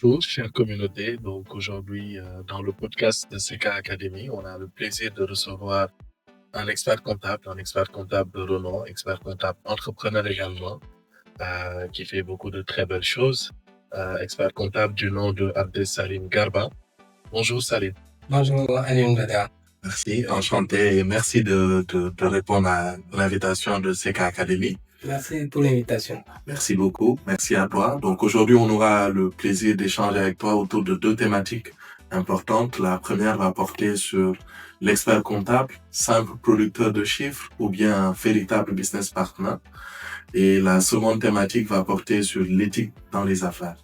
Bonjour, chère communauté. Donc aujourd'hui, dans le podcast de CK Academy, on a le plaisir de recevoir un expert comptable de renom, expert comptable entrepreneur également, qui fait beaucoup de très belles choses. Expert comptable du nom de Abdel Salim Garba. Bonjour Salim. Bonjour, Alioune Bada. Merci, enchanté et merci de répondre à l'invitation de CK Academy. Merci pour l'invitation. Merci beaucoup, merci à toi. Donc aujourd'hui, on aura le plaisir d'échanger avec toi autour de deux thématiques importantes. La première va porter sur l'expert comptable, simple producteur de chiffres ou bien un véritable business partner. Et la seconde thématique va porter sur l'éthique dans les affaires.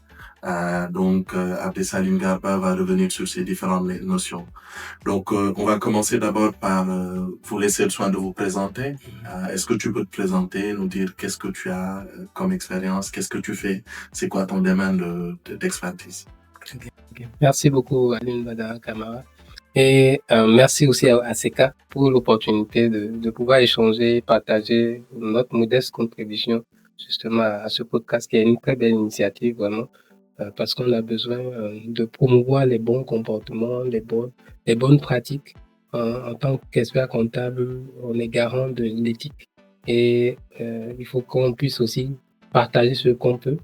Abdesalim Garba va revenir sur ces différentes notions. Donc, on va commencer d'abord par vous laisser le soin de vous présenter. Est-ce que tu peux te présenter, nous dire qu'est-ce que tu as comme expérience, qu'est-ce que tu fais, c'est quoi ton domaine d'expertise? Okay. Merci beaucoup, Alioune Bada Kamara. Et merci aussi à Seka pour l'opportunité de pouvoir échanger, partager notre modeste contribution justement à ce podcast qui est une très belle initiative vraiment. Parce qu'on a besoin de promouvoir les bons comportements, les bonnes pratiques. En tant qu'expert comptable, on est garant de l'éthique et il faut qu'on puisse aussi partager ce qu'on peut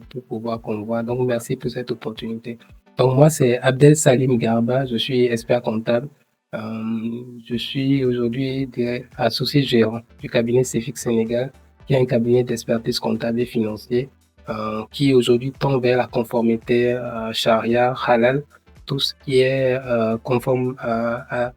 pour pouvoir promouvoir. Donc, merci pour cette opportunité. Donc, moi, c'est Abdel Salim Garba, je suis expert comptable. Je suis aujourd'hui associé gérant du cabinet CEFIC Sénégal, qui est un cabinet d'expertise comptable et financier qui aujourd'hui tend vers la conformité charia, halal, tout ce qui est conforme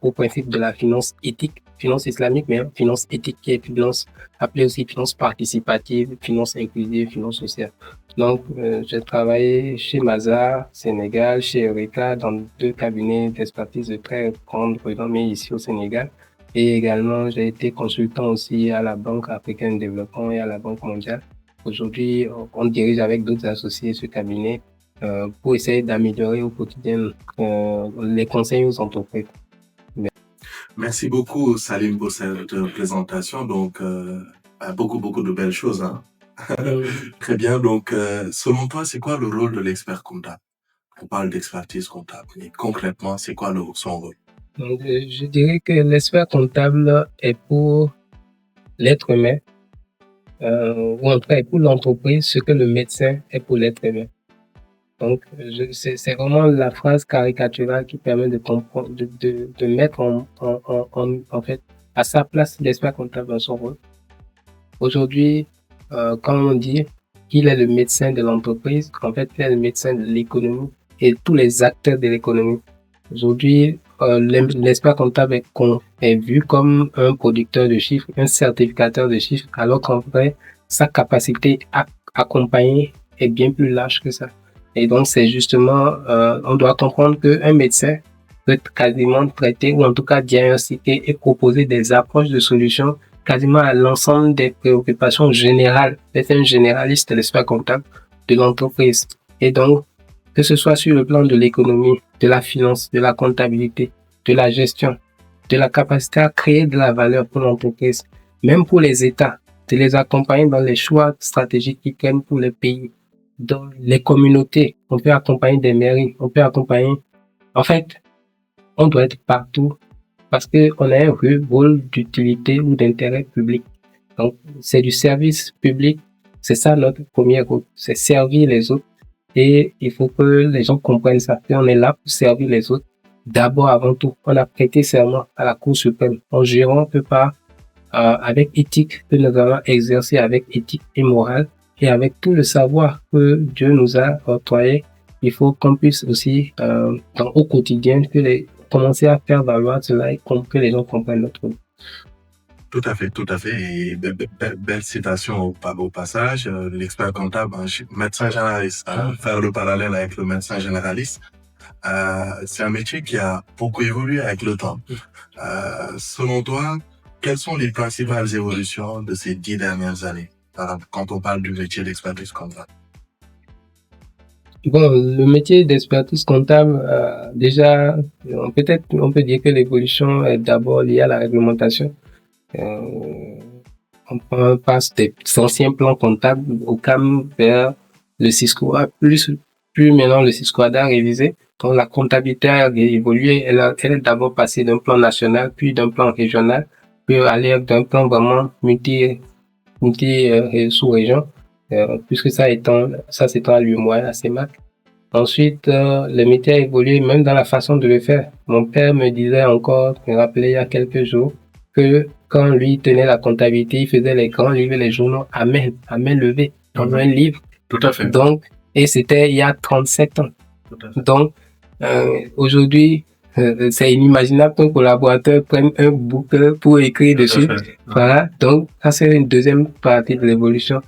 au principe de la finance éthique, finance islamique, mais finance éthique qui est finance, appelée aussi finance participative, finance inclusive, finance sociale. Donc, j'ai travaillé chez Mazars, Sénégal, chez Eureka, dans deux cabinets d'expertise de très grande renommée ici au Sénégal. Et également, j'ai été consultant aussi à la Banque africaine de développement et à la Banque mondiale. Aujourd'hui, on dirige avec d'autres associés ce cabinet pour essayer d'améliorer au quotidien les conseils aux entreprises. Merci beaucoup, Salim, pour cette présentation. Donc, beaucoup de belles choses. Hein? Très bien. Donc, selon toi, c'est quoi le rôle de l'expert comptable? On parle d'expertise comptable. Mais concrètement, c'est quoi son rôle? Donc, je dirais que l'expert comptable est pour l'être humain, ou en tout cas est pour l'entreprise, ce que le médecin est pour l'être humain. Donc, c'est vraiment la phrase caricaturale qui permet de comprendre, de mettre en fait à sa place l'expert comptable dans son rôle. Aujourd'hui, quand on dit qu'il est le médecin de l'entreprise, en fait, il est le médecin de l'économie et tous les acteurs de l'économie. Aujourd'hui, l'expert comptable est vu comme un producteur de chiffres, un certificateur de chiffres, alors qu'en vrai, sa capacité à accompagner est bien plus large que ça. Et donc, c'est justement, on doit comprendre qu'un médecin peut quasiment traiter ou en tout cas diagnostiquer et proposer des approches de solutions quasiment à l'ensemble des préoccupations générales. C'est un généraliste, l'expert comptable de l'entreprise. Et donc, que ce soit sur le plan de l'économie, de la finance, de la comptabilité, de la gestion, de la capacité à créer de la valeur pour l'entreprise, même pour les États, de les accompagner dans les choix stratégiques qu'ils prennent pour le pays, dans les communautés. On peut accompagner des mairies, on peut accompagner... En fait, on doit être partout parce qu'on a un rôle d'utilité ou d'intérêt public. Donc, c'est du service public. C'est ça notre premier rôle, c'est servir les autres. Et il faut que les gens comprennent ça. On est là pour servir les autres. D'abord, avant tout, on a prêté serment à la Cour suprême. En jurant, on peut pas, avec éthique, que nous allons exercer avec éthique et morale, et avec tout le savoir que Dieu nous a octroyé, il faut qu'on puisse aussi, au quotidien, commencer à faire valoir cela et que les gens comprennent notre rôle. Tout à fait. Et belle citation au passage. L'expert comptable, médecin généraliste. Faire le parallèle avec le médecin généraliste. C'est un métier qui a beaucoup évolué avec le temps. Selon toi, quelles sont les principales évolutions de ces 10 dernières années quand on parle du métier d'expertise comptable? Bon, le métier d'expertise comptable, déjà, on peut dire que l'évolution est d'abord liée à la réglementation. On passe des anciens plans comptables au CAM vers le Cisco plus Puis maintenant, le Cisquad a révisé. Donc, la comptabilité a évolué. Elle est d'abord passée d'un plan national, puis d'un plan régional, puis aller d'un plan vraiment sous-région, puisque ça s'étend à l'UEMOA, à CEMAC. Ensuite, le métier a évolué même dans la façon de le faire. Mon père me rappelait il y a quelques jours, que quand lui tenait la comptabilité, il faisait les grands livres et les journaux à main levée, dans un livre. Tout à fait. Donc, et c'était il y a 37 ans. Tout à fait. Donc, aujourd'hui, c'est inimaginable qu'un collaborateur prenne un bouquin pour écrire dessus. Voilà. Donc, ça, c'est une deuxième partie de l'évolution.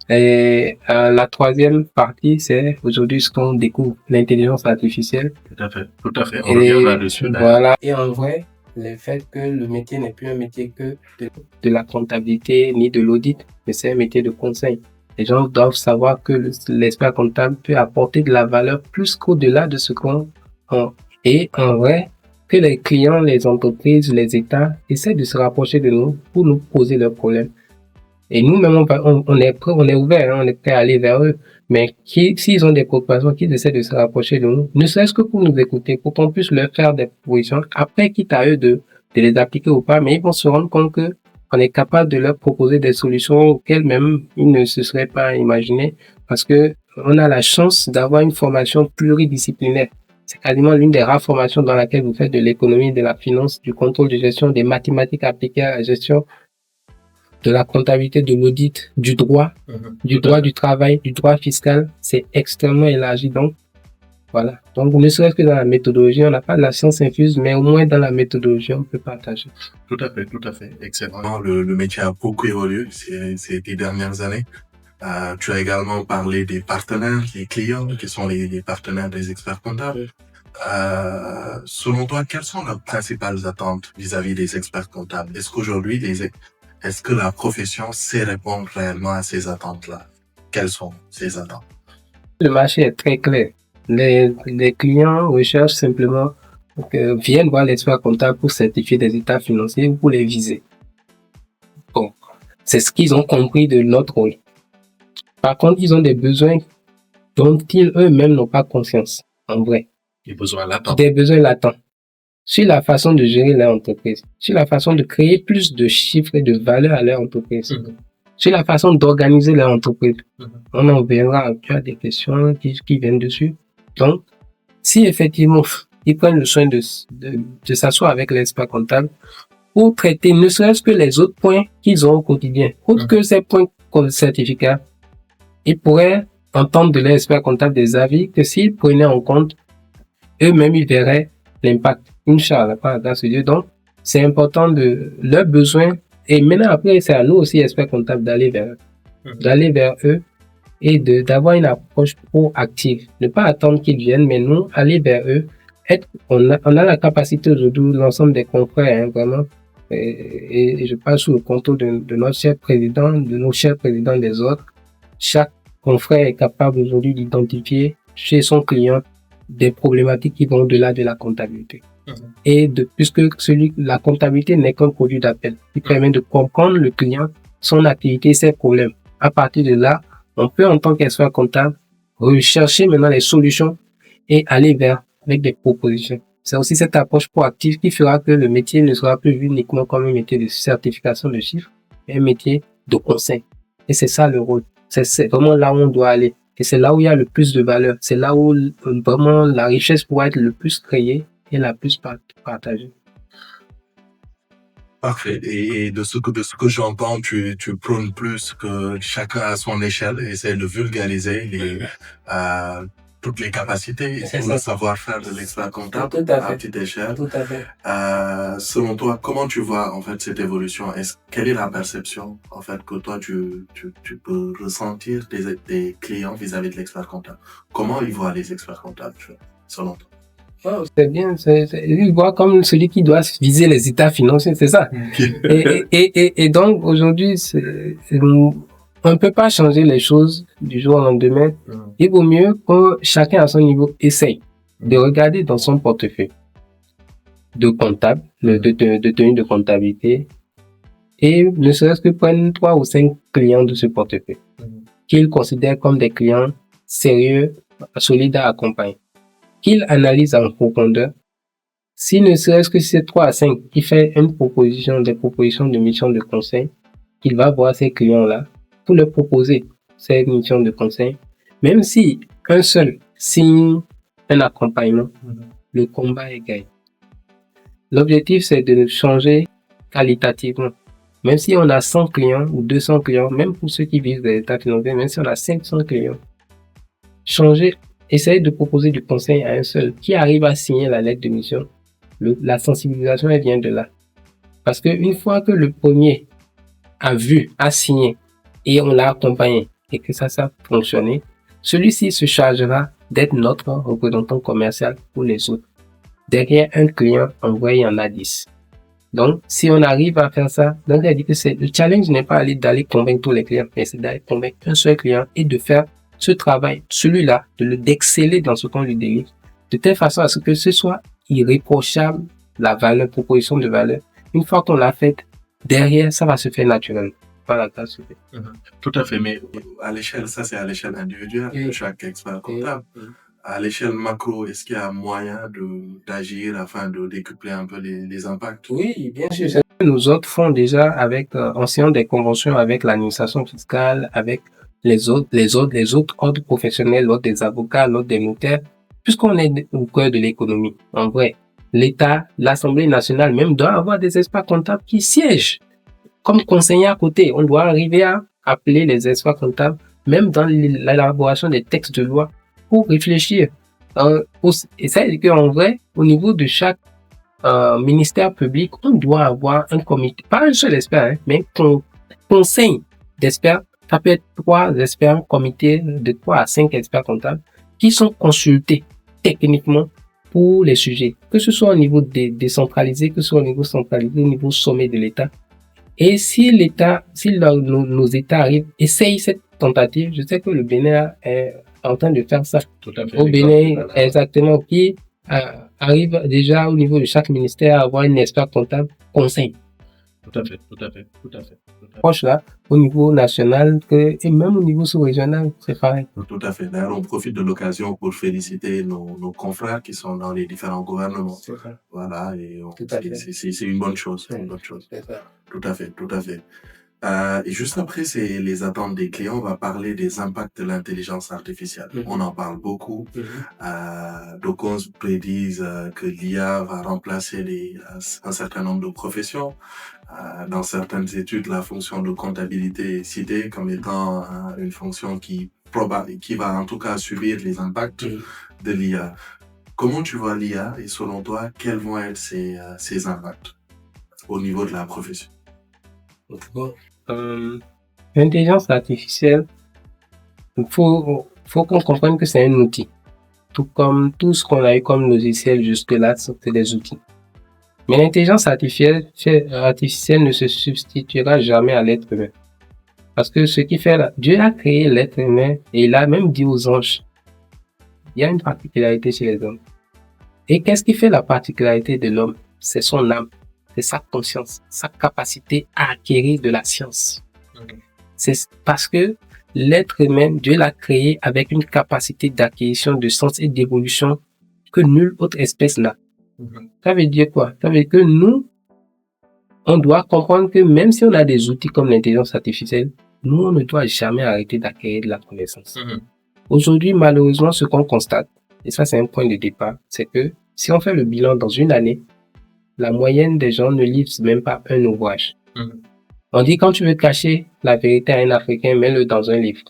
Et la troisième partie, c'est aujourd'hui ce qu'on découvre, l'intelligence artificielle. Tout à fait, tout à fait. On revient là-dessus. Voilà. Et en vrai, le fait que le métier n'est plus un métier que de la comptabilité ni de l'audit, mais c'est un métier de conseil. Les gens doivent savoir que l'expert comptable peut apporter de la valeur plus qu'au-delà de ce qu'on a. Et en vrai, que les clients, les entreprises, les États essaient de se rapprocher de nous pour nous poser leurs problèmes. Et nous-mêmes, on est prêt, on est ouvert, hein, on est prêt à aller vers eux. Mais s'ils ont des préoccupations, qu'ils essaient de se rapprocher de nous, ne serait-ce que pour nous écouter, pour qu'on puisse leur faire des propositions, après, quitte à eux de les appliquer ou pas, mais ils vont se rendre compte que on est capable de leur proposer des solutions auxquelles même ils ne se seraient pas imaginés, parce que on a la chance d'avoir une formation pluridisciplinaire. C'est quasiment l'une des rares formations dans laquelle vous faites de l'économie, de la finance, du contrôle de gestion, des mathématiques appliquées à la gestion, de la comptabilité, de l'audit, du droit, du droit du travail, du droit fiscal. C'est extrêmement élargi. Donc, voilà. Donc, ne serait-ce que dans la méthodologie, on n'a pas de la science infuse, mais au moins dans la méthodologie, on peut partager. Tout à fait, tout à fait. Excellent. Le métier a beaucoup évolué ces 10 dernières années. Tu as également parlé des partenaires, les clients, qui sont les partenaires des experts comptables. Selon toi, quelles sont leurs principales attentes vis-à-vis des experts comptables? Est-ce que la profession sait répondre réellement à ces attentes-là? Quelles sont ces attentes? Le marché est très clair. Les clients recherchent simplement viennent voir l'expert comptable pour certifier des états financiers ou pour les viser. Bon, c'est ce qu'ils ont compris de notre rôle. Par contre, ils ont des besoins dont ils eux-mêmes n'ont pas conscience, en vrai. Des besoins latents. Des besoins latents. Sur la façon de gérer leur entreprise, sur la façon de créer plus de chiffres et de valeur à leur entreprise, sur la façon d'organiser leur entreprise. On en verra, tu as des questions qui viennent dessus. Donc, si effectivement, ils prennent le soin de s'asseoir avec l'expert comptable pour traiter ne serait-ce que les autres points qu'ils ont au quotidien, autre que ces points comme certificat, ils pourraient entendre de l'expert comptable des avis que s'ils prenaient en compte, eux-mêmes, ils verraient l'impact. Inch'Allah, par grâce de Dieu. Donc, c'est important de leurs besoins. Et maintenant, après, c'est à nous aussi, experts comptables, d'aller vers eux et d'avoir une approche proactive. Ne pas attendre qu'ils viennent, mais nous, aller vers eux. On a la capacité aujourd'hui, l'ensemble des confrères, hein, vraiment. Et je parle sous le contrôle de notre cher président, de nos chers présidents des autres. Chaque confrère est capable aujourd'hui d'identifier chez son client des problématiques qui vont au-delà de la comptabilité. Et puisque la comptabilité n'est qu'un produit d'appel, qui permet de comprendre le client, son activité, ses problèmes. À partir de là, on peut, en tant qu'expert comptable, rechercher maintenant les solutions et aller avec des propositions. C'est aussi cette approche proactive qui fera que le métier ne sera plus vu uniquement comme un métier de certification de chiffres, mais un métier de conseil. Et c'est ça le rôle. C'est vraiment là où on doit aller. Et c'est là où il y a le plus de valeur. C'est là où vraiment la richesse pourra être le plus créée et la plus partagée. Parfait. Et de ce que j'entends, tu prônes plus que chacun à son échelle essaie de vulgariser toutes les capacités et le savoir-faire de l'expert comptable à petite échelle. Tout à fait. Selon toi, comment tu vois en fait cette évolution? Quelle est la perception en fait que toi tu peux ressentir des clients vis-à-vis de l'expert comptable? Comment ils voient les experts comptables selon toi? Oh, c'est bien, ils voient comme celui qui doit viser les états financiers, c'est ça. Et donc aujourd'hui, on ne peut pas changer les choses du jour au lendemain. Il vaut mieux que chacun à son niveau essaye de regarder dans son portefeuille de comptable, de tenue de comptabilité, et ne serait-ce que prendre 3 ou 5 clients de ce portefeuille qu'il considère comme des clients sérieux solide à accompagner, qu'il analyse en profondeur. Si ne serait-ce que c'est 3 à 5 qui fait des propositions de mission de conseil, il va voir ces clients-là pour leur proposer ces missions de conseil. Même si un seul signe un accompagnement, le combat est gagné. L'objectif, c'est de changer qualitativement. Même si on a 100 clients ou 200 clients, même pour ceux qui vivent des états financiers, même si on a 500 clients, essayer de proposer du conseil à un seul qui arrive à signer la lettre de mission. La sensibilisation, elle vient de là. Parce que une fois que le premier a signé et on l'a accompagné et que ça a fonctionné, celui-ci se chargera d'être notre représentant commercial pour les autres. Derrière un client, en vrai, il y en a 10. Donc, si on arrive à faire ça, donc ça dit que le challenge n'est pas d'aller convaincre tous les clients, mais c'est d'aller convaincre un seul client et de faire ce travail, celui-là, d'exceller dans ce qu'on lui délivre, de telle façon à ce que ce soit irréprochable, la proposition de valeur. Une fois qu'on l'a faite, derrière, ça va se faire naturellement. Voilà, ça se fait. Tout à fait, mais à l'échelle, ça c'est à l'échelle individuelle de chaque expert comptable. À l'échelle macro, est-ce qu'il y a moyen d'agir afin de décupler un peu les impacts? Oui, bien sûr. C'est ce que nous autres font déjà en signant des conventions avec l'administration fiscale, avec les autres ordres professionnels, l'ordre des avocats, l'ordre des notaires, puisqu'on est au cœur de l'économie. En vrai, l'État, l'Assemblée nationale même doit avoir des experts comptables qui siègent comme conseillers à côté. On doit arriver à appeler les experts comptables, même dans l'élaboration des textes de loi, pour réfléchir. Et ça veut dire qu'en vrai, au niveau de chaque ministère public, on doit avoir un comité, pas un seul expert, mais un conseil d'experts. Ça peut être 3 experts, comité de 3 à 5 experts comptables qui sont consultés techniquement pour les sujets, que ce soit au niveau décentralisé, que ce soit au niveau centralisé, au niveau sommet de l'État. Et si nos États essayent cette tentative, je sais que le Bénin est en train de faire ça. Tout à fait. Au Bénin, exactement, qui arrive déjà au niveau de chaque ministère à avoir un expert comptable conseil. Tout à fait. Proche là, au niveau national et même au niveau sous-régional, c'est pareil. Tout à fait. D'ailleurs, on profite de l'occasion pour féliciter nos confrères qui sont dans les différents gouvernements. C'est ça. Voilà, et C'est une bonne chose. C'est une bonne chose. C'est ça. Tout à fait. Et juste après, c'est les attentes des clients. On va parler des impacts de l'intelligence artificielle. On en parle beaucoup. D'aucuns prédisent que l'IA va remplacer un certain nombre de professions. Dans certaines études, la fonction de comptabilité est citée comme étant une fonction qui va en tout cas subir les impacts de l'IA. Comment tu vois l'IA et selon toi, quels vont être ses impacts au niveau de la profession? L'intelligence artificielle, il faut qu'on comprenne que c'est un outil. Tout comme tout ce qu'on a eu comme logiciel jusque-là, c'est des outils. Mais l'intelligence artificielle ne se substituera jamais à l'être humain. Parce que Dieu a créé l'être humain et il a même dit aux anges, il y a une particularité chez les hommes. Et qu'est-ce qui fait la particularité de l'homme? C'est son âme, c'est sa conscience, sa capacité à acquérir de la science. C'est parce que l'être humain, Dieu l'a créé avec une capacité d'acquisition de sens et d'évolution que nulle autre espèce n'a. Ça veut dire quoi? Ça veut dire que nous, on doit comprendre que même si on a des outils comme l'intelligence artificielle, nous, on ne doit jamais arrêter d'acquérir de la connaissance. Aujourd'hui, malheureusement, ce qu'on constate, et ça c'est un point de départ, c'est que si on fait le bilan dans une année, la moyenne des gens ne lisent même pas un ouvrage. On dit quand tu veux cacher la vérité à un Africain, mets-le dans un livre.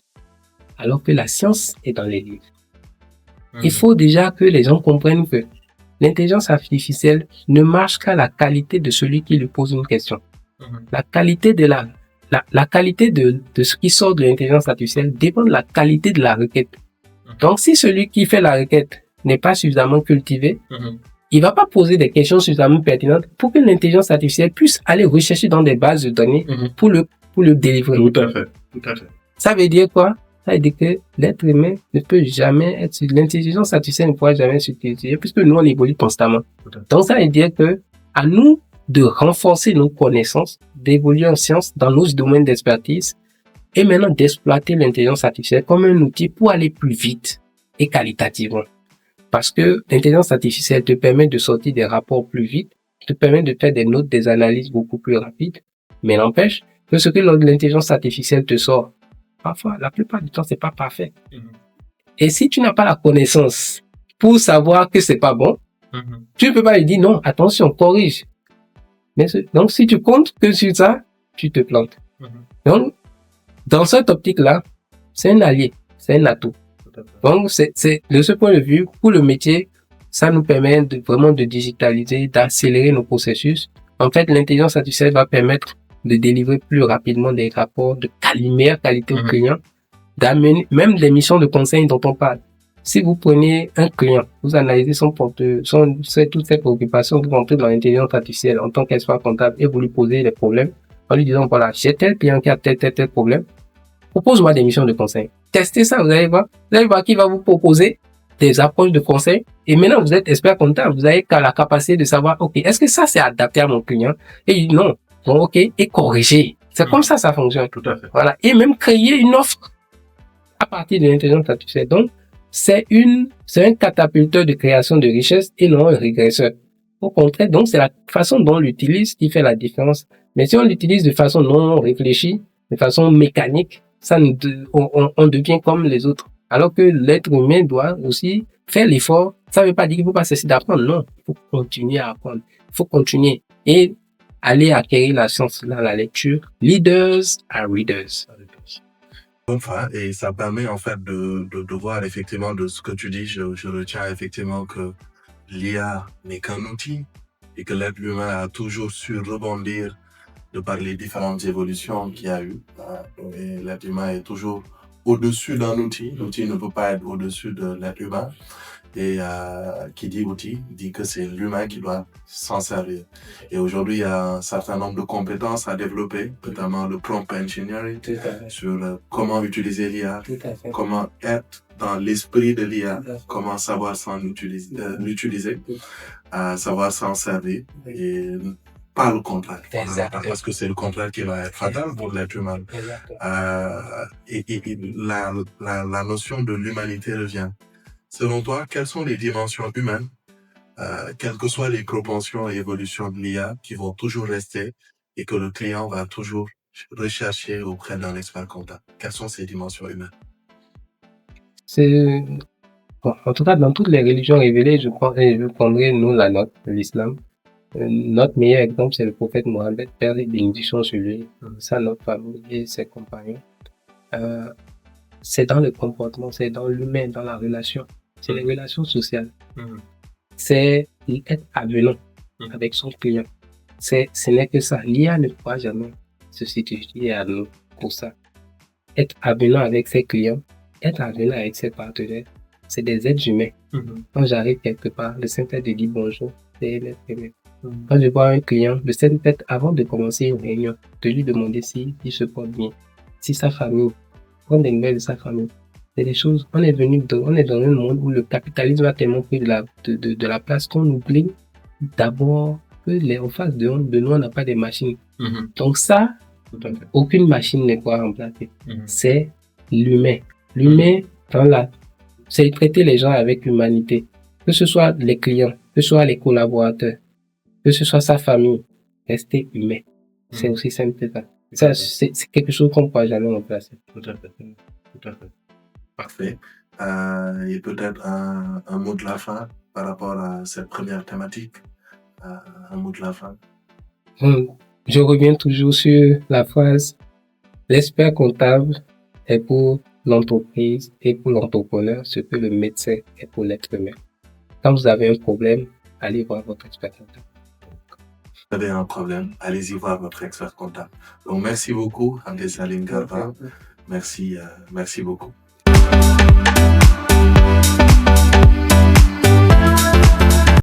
Alors que la science est dans les livres. Il faut déjà que les gens comprennent que l'intelligence artificielle ne marche qu'à la qualité de celui qui lui pose une question. La qualité de ce qui sort de l'intelligence artificielle dépend de la qualité de la requête. Donc, si celui qui fait la requête n'est pas suffisamment cultivé, il va pas poser des questions suffisamment pertinentes pour que l'intelligence artificielle puisse aller rechercher dans des bases de données pour le délivrer. Tout à fait. Ça veut dire quoi? Ça veut dire que l'être humain ne peut jamais l'intelligence artificielle ne pourra jamais s'utiliser puisque nous, on évolue constamment. Donc, ça veut dire que à nous de renforcer nos connaissances, d'évoluer en sciences dans nos domaines d'expertise et maintenant d'exploiter l'intelligence artificielle comme un outil pour aller plus vite, et qualitativement. Parce que l'intelligence artificielle te permet de sortir des rapports plus vite, te permet de faire des notes, des analyses beaucoup plus rapides, mais n'empêche que ce que l'intelligence artificielle te sort, parfois, la plupart du temps, c'est pas parfait. Et si tu n'as pas la connaissance pour savoir que c'est pas bon, tu ne peux pas lui dire non, attention, corrige. Donc, si tu comptes que sur ça, tu te plantes. Donc, dans cette optique-là, c'est un allié, c'est un atout. Donc, c'est de ce point de vue, pour le métier, ça nous permet vraiment de digitaliser, d'accélérer nos processus. En fait, l'intelligence artificielle va permettre de délivrer plus rapidement des rapports de meilleure qualité aux clients, d'amener même des missions de conseil dont on parle. Si vous prenez un client, vous analysez toutes ses préoccupations, vous rentrez dans l'intelligence artificielle en tant qu'expert comptable et vous lui posez des problèmes en lui disant, voilà, j'ai tel client qui a tel problème, propose-moi des missions de conseil. Testez ça, vous allez voir qu'il va vous proposer des approches de conseil. Et maintenant, vous êtes expert comptable, vous avez la capacité de savoir, ok, est-ce que ça c'est adapté à mon client? Et non, bon, ok, et corriger. C'est comme ça fonctionne. Tout à fait. Voilà. Et même créer une offre à partir de l'intelligence artificielle. Donc, c'est un catapulteur de création de richesse et non un régresseur. Au contraire, donc, c'est la façon dont on l'utilise qui fait la différence. Mais si on l'utilise de façon non réfléchie, de façon mécanique, on devient comme les autres. Alors que l'être humain doit aussi faire l'effort. Ça ne veut pas dire qu'il ne faut pas cesser d'apprendre. Non, il faut continuer à apprendre. Il faut continuer et aller acquérir la science dans la lecture. Leaders are readers. Enfin, et ça permet en fait de voir effectivement de ce que tu dis. Je retiens effectivement que l'IA n'est qu'un outil et que l'être humain a toujours su rebondir de par les différentes évolutions qu'il y a eu. Et l'être humain est toujours au-dessus d'un outil. L'outil ne peut pas être au-dessus de l'être humain. Et qui dit outil, dit que c'est l'humain qui doit s'en servir. Et aujourd'hui, il y a un certain nombre de compétences à développer, notamment le prompt engineering, sur comment utiliser l'IA, comment être dans l'esprit de l'IA, comment savoir l'utiliser, savoir s'en servir. Et pas le contraire. Parce que c'est le contraire qui va être fatal pour l'être humain. Et la notion de l'humanité revient. Selon toi, quelles sont les dimensions humaines, quelles que soient les propensions et évolutions de l'IA, qui vont toujours rester et que le client va toujours rechercher auprès d'un expert comptable? Quelles sont ces dimensions humaines? Bon, en tout cas, dans toutes les religions révélées, je prendrai nous la nôtre, l'islam. Notre meilleur exemple, c'est le prophète Mohammed, père et bénédiction sur lui, sa notre famille et ses compagnons. C'est dans le comportement, c'est dans l'humain, dans la relation. C'est les relations sociales. C'est être avenant avec son client. Ce n'est que ça. L'IA ne pourra jamais se substituer à nous pour ça. Être avenant avec ses clients, être avenant avec ses partenaires, c'est des êtres humains. Quand j'arrive quelque part, le Saint-Père te dit bonjour, c'est l'être humain. Quand je vois un client, le Saint-Père, avant de commencer une réunion, de lui demander s'il se porte bien, si sa famille, prendre des nouvelles de sa famille. C'est des choses, on est dans un monde où le capitalisme a tellement pris de la place qu'on oublie d'abord que en face de nous, on n'a pas des machines. Donc ça, aucune machine ne pourra remplacer. C'est l'humain. L'humain, c'est traiter les gens avec humanité. Que ce soit les clients, que ce soit les collaborateurs, que ce soit sa famille, rester humain. C'est aussi simple que ça. Ça, c'est quelque chose qu'on ne pourra jamais remplacer. Tout à fait. Parfait. Et peut-être un mot de la fin par rapport à cette première thématique. Un mot de la fin. Je reviens toujours sur la phrase « L'expert comptable est pour l'entreprise et pour l'entrepreneur ce que le médecin est pour l'être humain. » Quand vous avez un problème, allez voir votre expert comptable. Vous avez un problème, allez-y voir votre expert comptable. Donc, merci beaucoup, Abdesalim Garba. Merci beaucoup.